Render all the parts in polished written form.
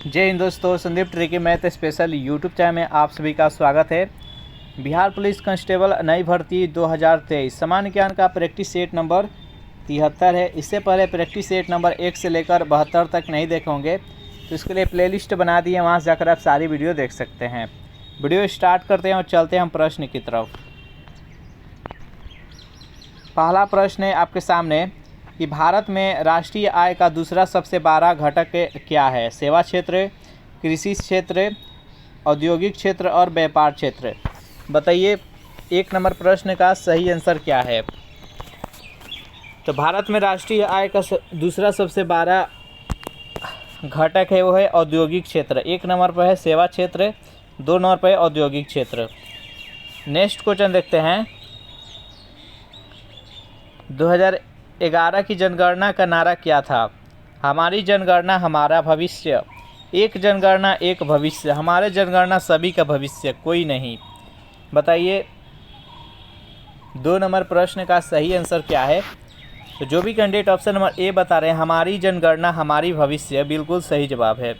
जय हिंद दोस्तों, Sandeep tricky math special YouTube channel में आप सभी का स्वागत है। बिहार पुलिस कांस्टेबल नई भर्ती 2023 सामान्य ज्ञान का प्रैक्टिस सेट नंबर 73 है। इससे पहले प्रैक्टिस सेट नंबर 1 से लेकर 72 तक नहीं देखे होंगे तो इसके लिए प्लेलिस्ट बना दी है, वहाँ से जाकर आप सारी वीडियो देख सकते हैं। वीडियो स्टार्ट करते हैं और चलते हैं हम प्रश्न की तरफ। पहला प्रश्न है आपके सामने कि भारत में राष्ट्रीय आय का दूसरा सबसे बड़ा घटक क्या है? सेवा क्षेत्र, कृषि क्षेत्र, औद्योगिक क्षेत्र और व्यापार क्षेत्र। बताइए 1 नंबर प्रश्न का सही आंसर क्या है? तो भारत में राष्ट्रीय आय का दूसरा सबसे बड़ा घटक है वो है औद्योगिक क्षेत्र। 1 नंबर पर है सेवा क्षेत्र, 2 नंबर पर है औद्योगिक क्षेत्र। नेक्स्ट क्वेश्चन देखते हैं। 2011 की जनगणना का नारा क्या था? हमारी जनगणना हमारा भविष्य, एक जनगणना एक भविष्य, हमारे जनगणना सभी का भविष्य, कोई नहीं। बताइए 2 नंबर प्रश्न का सही आंसर क्या है? तो जो भी कैंडिडेट ऑप्शन नंबर ए बता रहे हैं हमारी जनगणना हमारी भविष्य, बिल्कुल सही जवाब है।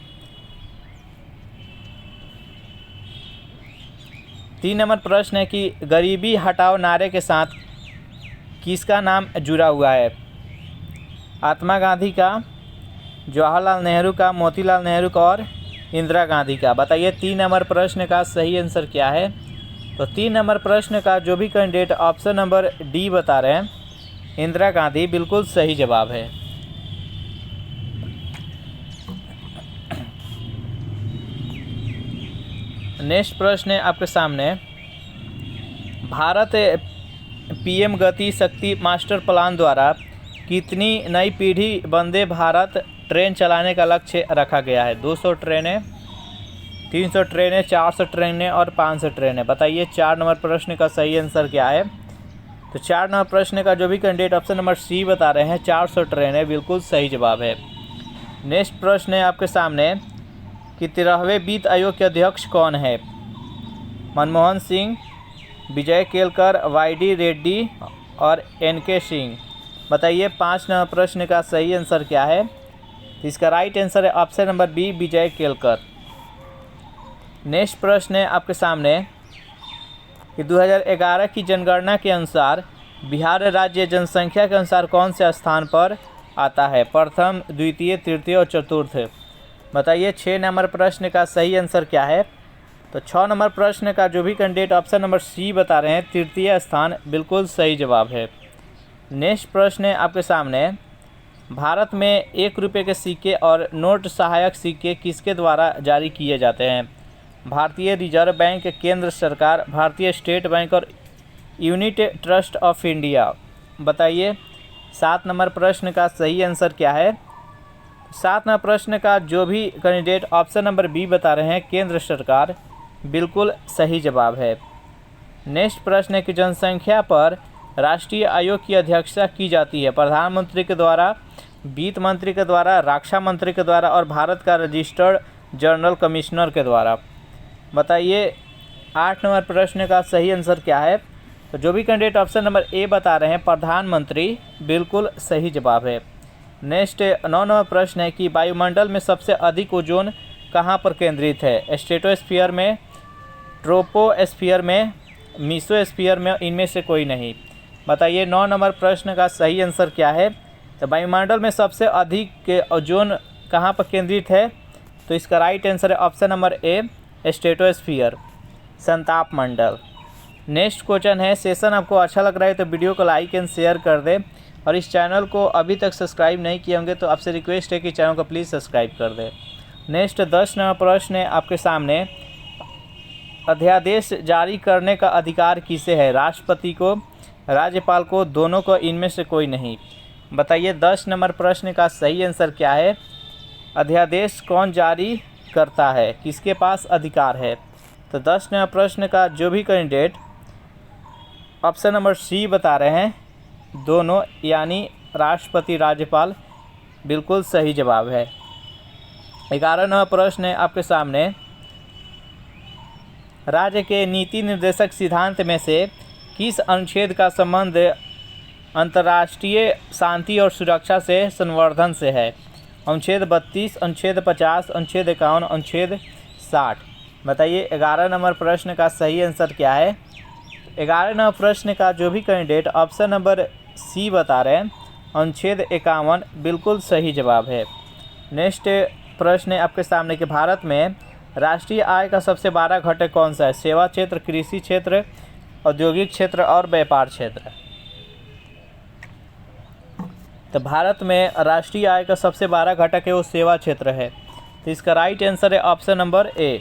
3 नंबर प्रश्न है कि गरीबी हटाओ नारे के साथ किसका नाम जुड़ा हुआ है? महात्मा गांधी का, जवाहरलाल नेहरू का, मोतीलाल नेहरू का और इंदिरा गांधी का। बताइए 3 नंबर प्रश्न का सही आंसर क्या है? तो 3 नंबर प्रश्न का जो भी कैंडिडेट ऑप्शन नंबर डी बता रहे हैं इंदिरा गांधी, बिल्कुल सही जवाब है। नेक्स्ट प्रश्न है आपके सामने। भारत पीएम गति शक्ति मास्टर प्लान द्वारा कितनी नई पीढ़ी वंदे भारत ट्रेन चलाने का लक्ष्य रखा गया है? 200 ट्रेनें, 300 ट्रेनें, 400 ट्रेनें और 500 ट्रेनें। बताइए 4 नंबर प्रश्न का सही आंसर क्या है? तो 4 नंबर प्रश्न का जो भी कैंडिडेट ऑप्शन नंबर सी बता रहे हैं 400 ट्रेनें, बिल्कुल सही जवाब है। नेक्स्ट प्रश्न है आपके सामने कि 13वें वित्त आयोग के अध्यक्ष कौन है? मनमोहन सिंह, विजय केलकर, वाई.डी. रेड्डी और एन.के. सिंह। बताइए 5 नंबर प्रश्न का सही आंसर क्या है? तो इसका राइट आंसर है ऑप्शन नंबर बी, विजय केलकर। नेक्स्ट प्रश्न है आपके सामने कि 2011 की जनगणना के अनुसार बिहार राज्य जनसंख्या के अनुसार कौन से स्थान पर आता है? प्रथम, द्वितीय, तृतीय और चतुर्थ। बताइए 6 नंबर प्रश्न का सही आंसर क्या है? तो 6 नंबर प्रश्न का जो भी कैंडिडेट ऑप्शन नंबर सी बता रहे हैं तृतीय स्थान, बिल्कुल सही जवाब है। नेक्स्ट प्रश्न है आपके सामने। भारत में 1 रुपये के सिक्के और नोट सहायक सिक्के किसके द्वारा जारी किए जाते हैं? भारतीय रिजर्व बैंक, केंद्र सरकार, भारतीय स्टेट बैंक और यूनिट ट्रस्ट ऑफ इंडिया। बताइए 7 नंबर प्रश्न का सही आंसर क्या है? 7 नंबर प्रश्न का जो भी कैंडिडेट ऑप्शन नंबर बी बता रहे हैं केंद्र सरकार, बिल्कुल सही जवाब है। नेक्स्ट प्रश्न है कि जनसंख्या पर राष्ट्रीय आयोग की अध्यक्षता की जाती है? प्रधानमंत्री के द्वारा, वित्त मंत्री के द्वारा, रक्षा मंत्री के द्वारा और भारत का रजिस्टर्ड जनरल कमिश्नर के द्वारा। बताइए 8 नंबर प्रश्न का सही आंसर क्या है? तो जो भी कैंडिडेट ऑप्शन नंबर ए बता रहे हैं प्रधानमंत्री, बिल्कुल सही जवाब है। नेक्स्ट 9 नंबर प्रश्न है कि वायुमंडल में सबसे अधिक ओजोन कहाँ पर केंद्रित है? स्ट्रेटोस्फीयर में, ट्रोपोस्फीयर में, मीसोस्फीयर में, इनमें से कोई नहीं। बताइए 9 नंबर प्रश्न का सही आंसर क्या है? तो वायुमंडल में सबसे अधिक ओजोन कहाँ पर केंद्रित है? तो इसका राइट आंसर है ऑप्शन नंबर ए, स्ट्रेटोस्फीयर, संताप मंडल। नेक्स्ट क्वेश्चन है। सेशन आपको अच्छा लग रहा है तो वीडियो को लाइक एंड शेयर कर दें और इस चैनल को अभी तक सब्सक्राइब नहीं किए होंगे तो आपसे रिक्वेस्ट है कि चैनल को प्लीज़ सब्सक्राइब कर दें। नेक्स्ट 10 नंबर प्रश्न है आपके सामने। अध्यादेश जारी करने का अधिकार किसे है? राष्ट्रपति को, राज्यपाल को, दोनों को, इनमें से कोई नहीं। बताइए 10 नंबर प्रश्न का सही आंसर क्या है? अध्यादेश कौन जारी करता है? किसके पास अधिकार है? तो 10 नंबर प्रश्न का जो भी कैंडिडेट ऑप्शन नंबर सी बता रहे हैं दोनों, यानी राष्ट्रपति, राज्यपाल, बिल्कुल सही जवाब है। 11 नंबर प्रश्न है आपके सामने। राज्य के नीति निर्देशक सिद्धांत में से किस अनुच्छेद का संबंध अंतर्राष्ट्रीय शांति और सुरक्षा से संवर्धन से है? अनुच्छेद 32, अनुच्छेद 50, अनुच्छेद 51, अनुच्छेद 60। बताइए 11 नंबर प्रश्न का सही आंसर क्या है। 11 नंबर प्रश्न का जो भी कैंडिडेट ऑप्शन नंबर सी बता रहे हैं, अनुच्छेद 51 बिल्कुल सही जवाब है। नेक्स्ट प्रश्न है आपके सामने कि भारत में राष्ट्रीय आय का सबसे बड़ा घटक कौन सा है। सेवा क्षेत्र, कृषि क्षेत्र, औद्योगिक क्षेत्र और व्यापार क्षेत्र। तो भारत में राष्ट्रीय आय का सबसे बड़ा घटक है वो सेवा क्षेत्र है। तो इसका राइट आंसर है ऑप्शन नंबर ए।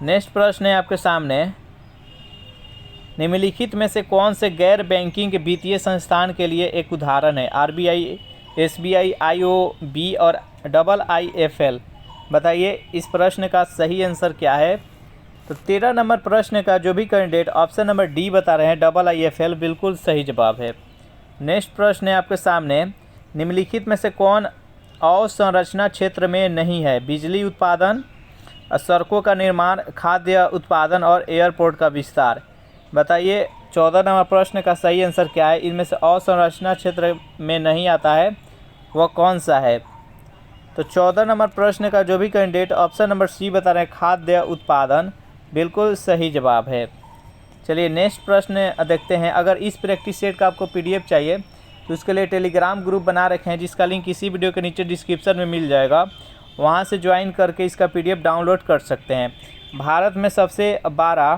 नेक्स्ट प्रश्न है आपके सामने, निम्नलिखित में से कौन से गैर बैंकिंग वित्तीय संस्थान के लिए एक उदाहरण है। आरबीआई, एसबीआई, आईओबी और IIFL। बताइए इस प्रश्न का सही आंसर क्या है। तो 13 नंबर प्रश्न का जो भी कैंडिडेट ऑप्शन नंबर डी बता रहे हैं, IIFL बिल्कुल सही जवाब है। नेक्स्ट प्रश्न है आपके सामने, निम्नलिखित में से कौन अवसंरचना क्षेत्र में नहीं है। बिजली उत्पादन, सड़कों का निर्माण, खाद्य उत्पादन और एयरपोर्ट का विस्तार। बताइए 14 नंबर प्रश्न का सही आंसर क्या है। इनमें से अवसंरचना क्षेत्र में नहीं आता है वह कौन सा है। तो 14 नंबर प्रश्न का जो भी कैंडिडेट ऑप्शन नंबर सी बता रहे हैं, खाद्य उत्पादन बिल्कुल सही जवाब है। चलिए नेक्स्ट प्रश्न देखते हैं। अगर इस प्रैक्टिस सेट का आपको PDF चाहिए तो उसके लिए टेलीग्राम ग्रुप बना रखे हैं, जिसका लिंक इसी वीडियो के नीचे डिस्क्रिप्शन में मिल जाएगा। वहां से ज्वाइन करके इसका PDF डाउनलोड कर सकते हैं। भारत में सबसे बड़ा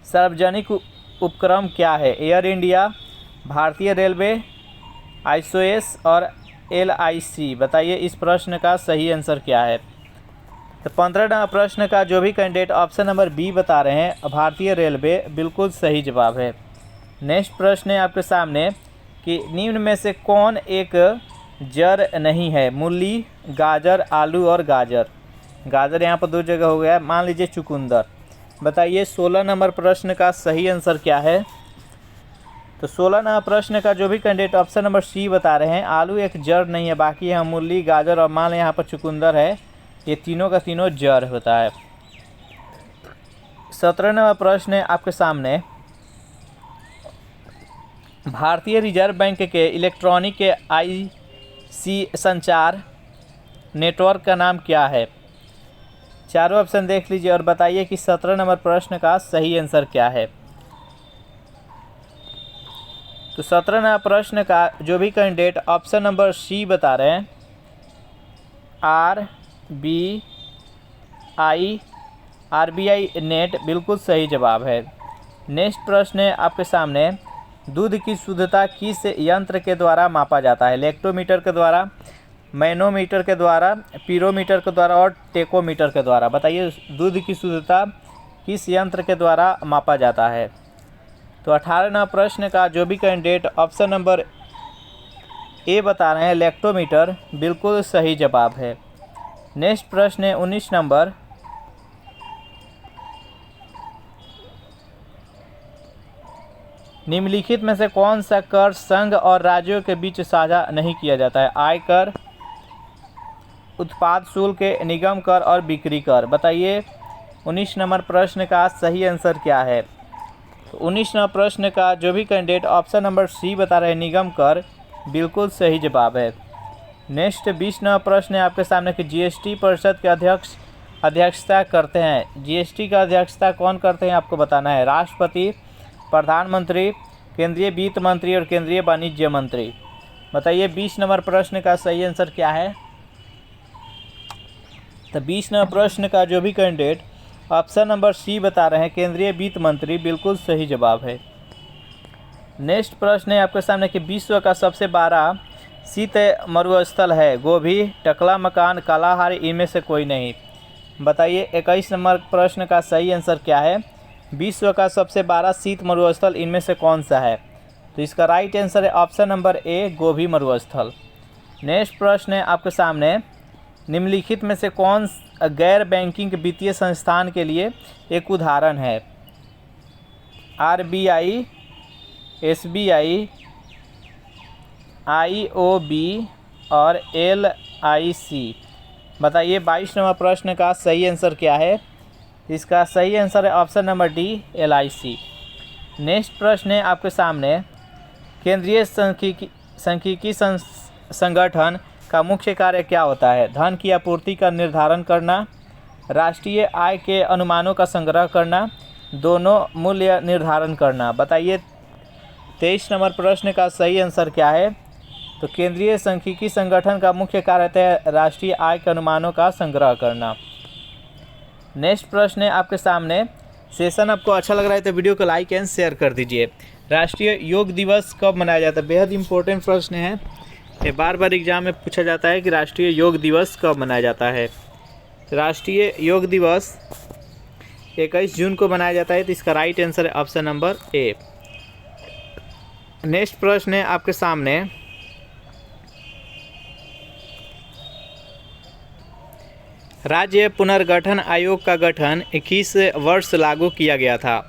सार्वजनिक उपक्रम क्या है। एयर इंडिया, भारतीय रेलवे, ISOS और LIC। बताइए इस प्रश्न का सही आंसर क्या है। तो 15 नंबर प्रश्न का जो भी कैंडिडेट ऑप्शन नंबर बी बता रहे हैं, भारतीय रेलवे बिल्कुल सही जवाब है। नेक्स्ट प्रश्न है आपके सामने कि निम्न में से कौन एक जड़ नहीं है। मूली, गाजर, आलू और गाजर। गाजर यहाँ पर 2 जगह हो गया, मान लीजिए चुकंदर। बताइए 16 नंबर प्रश्न का सही आंसर क्या है। तो 16 नंबर प्रश्न का जो भी कैंडिडेट ऑप्शन नंबर सी बता रहे हैं, आलू एक जड़ नहीं है, बाकी यहाँ मूली, गाजर और मान लें यहाँ पर चुकंदर है, ये तीनों का तीनों जड़ होता है। 17 नंबर प्रश्न है आपके सामने, भारतीय रिजर्व बैंक के इलेक्ट्रॉनिक के IC संचार नेटवर्क का नाम क्या है। चारों ऑप्शन देख लीजिए और बताइए कि 17 नंबर प्रश्न का सही आंसर क्या है। तो 17 नंबर प्रश्न का जो भी कैंडिडेट ऑप्शन नंबर सी बता रहे हैं, RBI नेट बिल्कुल सही जवाब है। नेक्स्ट प्रश्न है आपके सामने, दूध की शुद्धता किस यंत्र के द्वारा मापा जाता है। लैक्टोमीटर के द्वारा, मैनोमीटर के द्वारा, पीरोमीटर के द्वारा और टेकोमीटर के द्वारा। बताइए दूध की शुद्धता किस यंत्र के द्वारा मापा जाता है। तो 18 नंबर प्रश्न का जो भी कैंडिडेट ऑप्शन नंबर ए बता रहे हैं, लैक्टोमीटर बिल्कुल सही जवाब है। नेक्स्ट प्रश्न है 19 नंबर, निम्नलिखित में से कौन सा कर संघ और राज्यों के बीच साझा नहीं किया जाता है। आयकर, उत्पाद शुल्क, निगम कर और बिक्री कर। बताइए 19 नंबर प्रश्न का सही आंसर क्या है। तो 19 नंबर प्रश्न का जो भी कैंडिडेट ऑप्शन नंबर सी बता रहे हैं, निगम कर बिल्कुल सही जवाब है। नेक्स्ट 20 नंबर प्रश्न है आपके सामने कि GST परिषद के अध्यक्षता करते हैं। GST का अध्यक्षता कौन करते हैं आपको बताना है। राष्ट्रपति, प्रधानमंत्री, केंद्रीय वित्त मंत्री और केंद्रीय वाणिज्य मंत्री। बताइए 20 नंबर प्रश्न का सही आंसर क्या है। तो 20 नंबर प्रश्न का जो भी कैंडिडेट ऑप्शन नंबर सी बता रहे हैं, केंद्रीय वित्त मंत्री बिल्कुल सही जवाब है। नेक्स्ट प्रश्न है आपके सामने कि विश्व का सबसे बड़ा शीत मरुस्थल है। गोभी, टकला मकान, कालाहारी, इनमें से कोई नहीं। बताइए 21 नंबर प्रश्न का सही आंसर क्या है। विश्व का सबसे बड़ा शीत मरुस्थल इनमें से कौन सा है। तो इसका राइट आंसर है ऑप्शन नंबर ए, गोभी मरुस्थल। नेक्स्ट प्रश्न है आपके सामने, निम्नलिखित में से कौन गैर बैंकिंग वित्तीय संस्थान के लिए एक उदाहरण है। RBI, SBI, IOB और LIC। बताइए 22 नंबर प्रश्न का सही आंसर क्या है। इसका सही आंसर है option number D, LIC। Next प्रश्न है आपके सामने, केंद्रीय सांख्यिकी संगठन का मुख्य कार्य क्या होता है? धन की आपूर्ति का निर्धारण करना, राष्ट्रीय आय के अनुमानों का संग्रह करना, दोनों मूल्य निर्धारण करना। बताइए 23 नंबर प्रश्न का सही आंसर क्या है? तो केंद्रीय सांख्यिकी संगठन का मुख्य कार्य है राष्ट्रीय आय के अनुमानों का संग्रह करना। नेक्स्ट प्रश्न है आपके सामने। सेशन आपको अच्छा लग रहा है तो वीडियो को लाइक एंड शेयर कर दीजिए। राष्ट्रीय योग दिवस कब मनाया जाता है? बेहद इंपॉर्टेंट प्रश्न है, ये बार बार एग्जाम में पूछा जाता है कि राष्ट्रीय योग दिवस कब मनाया जाता है। राष्ट्रीय योग दिवस 21 जून को मनाया जाता है, तो इसका राइट आंसर है ऑप्शन नंबर ए। नेक्स्ट प्रश्न है आपके सामने। राज्य पुनर्गठन आयोग का गठन 21 वर्ष लागू किया गया था।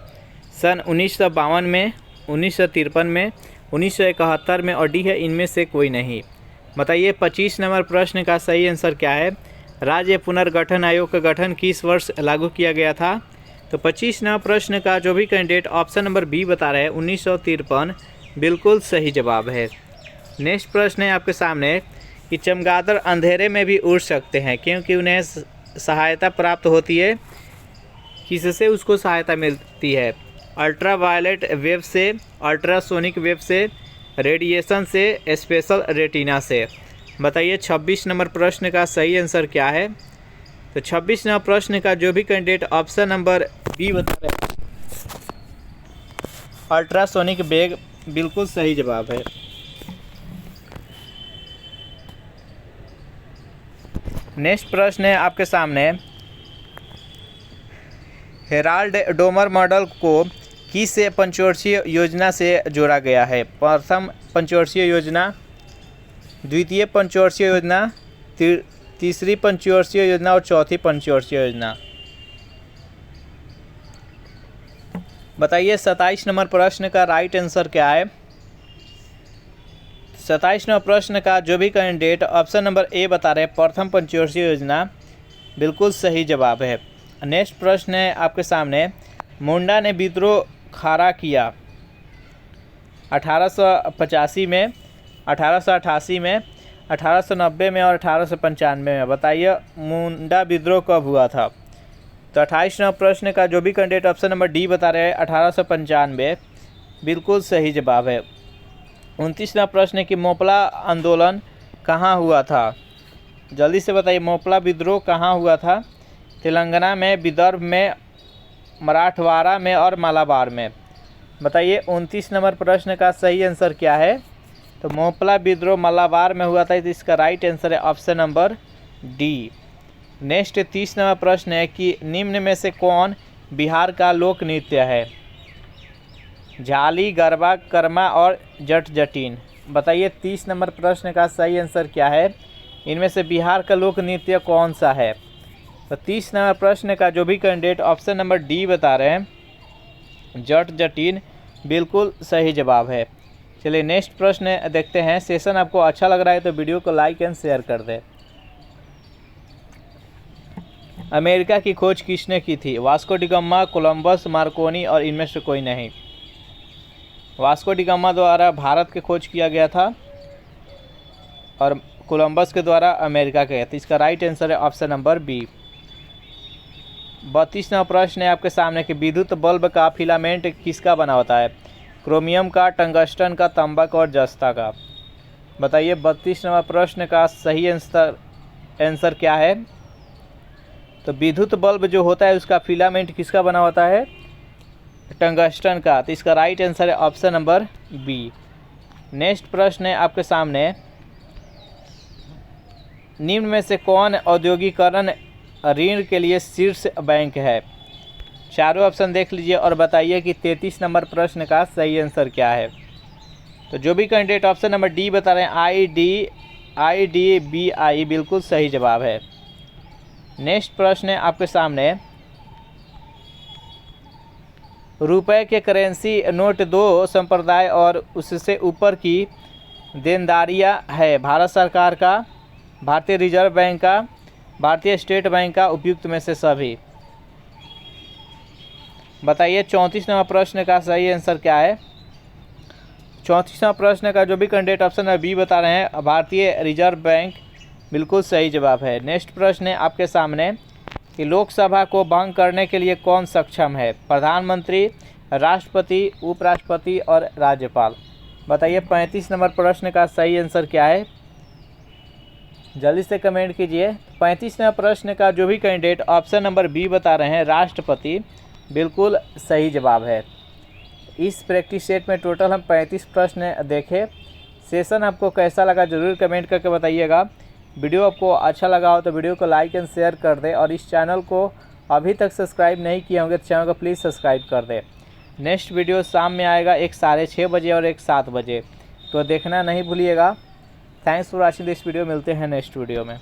सन 1952 में, 1953 में, 1971 में और डी है इनमें से कोई नहीं। बताइए 25 नंबर प्रश्न का सही आंसर क्या है? राज्य पुनर्गठन आयोग का गठन किस वर्ष लागू किया गया था? तो 25 नंबर प्रश्न का जो भी कैंडिडेट ऑप्शन नंबर बी बता रहे हैं 1953 बिल्कुल सही जवाब है। नेक्स्ट प्रश्न है आपके सामने कि चमगादड़ अंधेरे में भी उड़ सकते हैं क्योंकि उन्हें सहायता प्राप्त होती है। किससे उसको सहायता मिलती है? अल्ट्रावायलेट वेव से, अल्ट्रासोनिक वेव से, रेडिएशन से, स्पेशल रेटिना से। बताइए 26 नंबर प्रश्न का सही आंसर क्या है? तो 26 नंबर प्रश्न का जो भी कैंडिडेट ऑप्शन नंबर बी बता रहे हैं अल्ट्रासोनिक वेव बिल्कुल सही जवाब है। नेक्स्ट प्रश्न है आपके सामने। हेराल्ड डोमर मॉडल को किस पंचवर्षीय योजना से जोड़ा गया है? प्रथम पंचवर्षीय योजना, द्वितीय पंचवर्षीय योजना, तीसरी पंचवर्षीय योजना और चौथी पंचवर्षीय योजना। बताइए 27 नंबर प्रश्न का राइट आंसर क्या है? 27 नंबर प्रश्न का जो भी कैंडिडेट ऑप्शन नंबर ए बता रहे हैं प्रथम पंचवर्षीय योजना बिल्कुल सही जवाब है। नेक्स्ट प्रश्न है आपके सामने। मुंडा ने विद्रोह खड़ा किया 1885 में, 1888 में, 1890 में और 1895 में। बताइए मुंडा विद्रोह कब हुआ था? तो 28 नंबर प्रश्न का जो भी कैंडिडेट ऑप्शन नंबर डी बता रहे हैं 1895 बिल्कुल सही जवाब है। 29 नंबर प्रश्न है कि मोपला आंदोलन कहाँ हुआ था? जल्दी से बताइए मोपला विद्रोह कहाँ हुआ था? तेलंगाना में, विदर्भ में, मराठवाड़ा में और मालाबार में। बताइए 29 नंबर प्रश्न का सही आंसर क्या है? तो मोपला विद्रोह मालाबार में हुआ था, तो इसका राइट आंसर है option number D. Next 30 number प्रश्न है कि निम्न में से कौन बिहार का लोक नृत्य है? झाली, गरबा, कर्मा और जट जटीन। बताइए 30 नंबर प्रश्न का सही आंसर क्या है? इनमें से बिहार का लोक नृत्य कौन सा है? तो 30 नंबर प्रश्न का जो भी कैंडिडेट ऑप्शन नंबर डी बता रहे हैं जट जटीन बिल्कुल सही जवाब है। चलिए नेक्स्ट प्रश्न देखते हैं। सेशन आपको अच्छा लग रहा है तो वीडियो को लाइक एंड शेयर कर दें। अमेरिका की खोज किसने की थी? Vasco D gamma, Columbus, Markovnikov और इनमें से कोई नहीं। वास्को डी गामा द्वारा भारत की खोज किया गया था और कोलंबस के द्वारा अमेरिका के। तो इसका राइट आंसर है ऑप्शन नंबर बी। 32 नंबर प्रश्न है आपके सामने कि विद्युत बल्ब का फिलामेंट किसका बना होता है? क्रोमियम का, टंगस्टन का, तांबा और जस्ता का। बताइए 32 नंबर प्रश्न का सही आंसर क्या है? तो विद्युत बल्ब जो होता है उसका फिलामेंट किसका बना होता है? टंगस्टन का। तो इसका राइट आंसर है ऑप्शन नंबर बी। नेक्स्ट प्रश्न है आपके सामने। निम्न में से कौन औद्योगिकरण ऋण के लिए शीर्ष बैंक है? चारों ऑप्शन देख लीजिए और बताइए कि 33 नंबर प्रश्न का सही आंसर क्या है। तो जो भी कैंडिडेट ऑप्शन नंबर डी बता रहे हैं IDBI बिल्कुल सही जवाब है। नेक्स्ट प्रश्न है आपके सामने। रुपए के करेंसी नोट दो संप्रदाय और उससे ऊपर की देनदारियां है भारत सरकार का, भारतीय रिजर्व बैंक का, भारतीय स्टेट बैंक का, उपयुक्त में से सभी। बताइए 34 नंबर प्रश्न का सही आंसर क्या है? 34वां प्रश्न का जो भी कैंडिडेट ऑप्शन है बी बता रहे हैं, भारतीय रिजर्व बैंक, बिल्कुल सही जवाब है। नेक्स्ट प्रश्न है आपके सामने कि लोकसभा को भंग करने के लिए कौन सक्षम है? प्रधानमंत्री, राष्ट्रपति, उपराष्ट्रपति और राज्यपाल। बताइए 35 नंबर प्रश्न का सही आंसर क्या है? जल्दी से कमेंट कीजिए। 35 नंबर प्रश्न का जो भी कैंडिडेट ऑप्शन नंबर बी बता रहे हैं, राष्ट्रपति, बिल्कुल सही जवाब है। इस प्रैक्टिस सेट में टोटल हम 35 प्रश्न देखे। सेशन आपको कैसा लगा जरूर कमेंट करके बताइएगा। वीडियो आपको अच्छा लगा हो तो वीडियो को लाइक एंड शेयर कर दें, और इस चैनल को अभी तक सब्सक्राइब नहीं किए होंगे तो चैनल को प्लीज़ सब्सक्राइब कर दें। नेक्स्ट वीडियो शाम में आएगा, एक 6:30 बजे और एक 7 बजे, तो देखना नहीं भूलिएगा। Thanks for watching this video. मिलते हैं नेक्स्ट वीडियो में।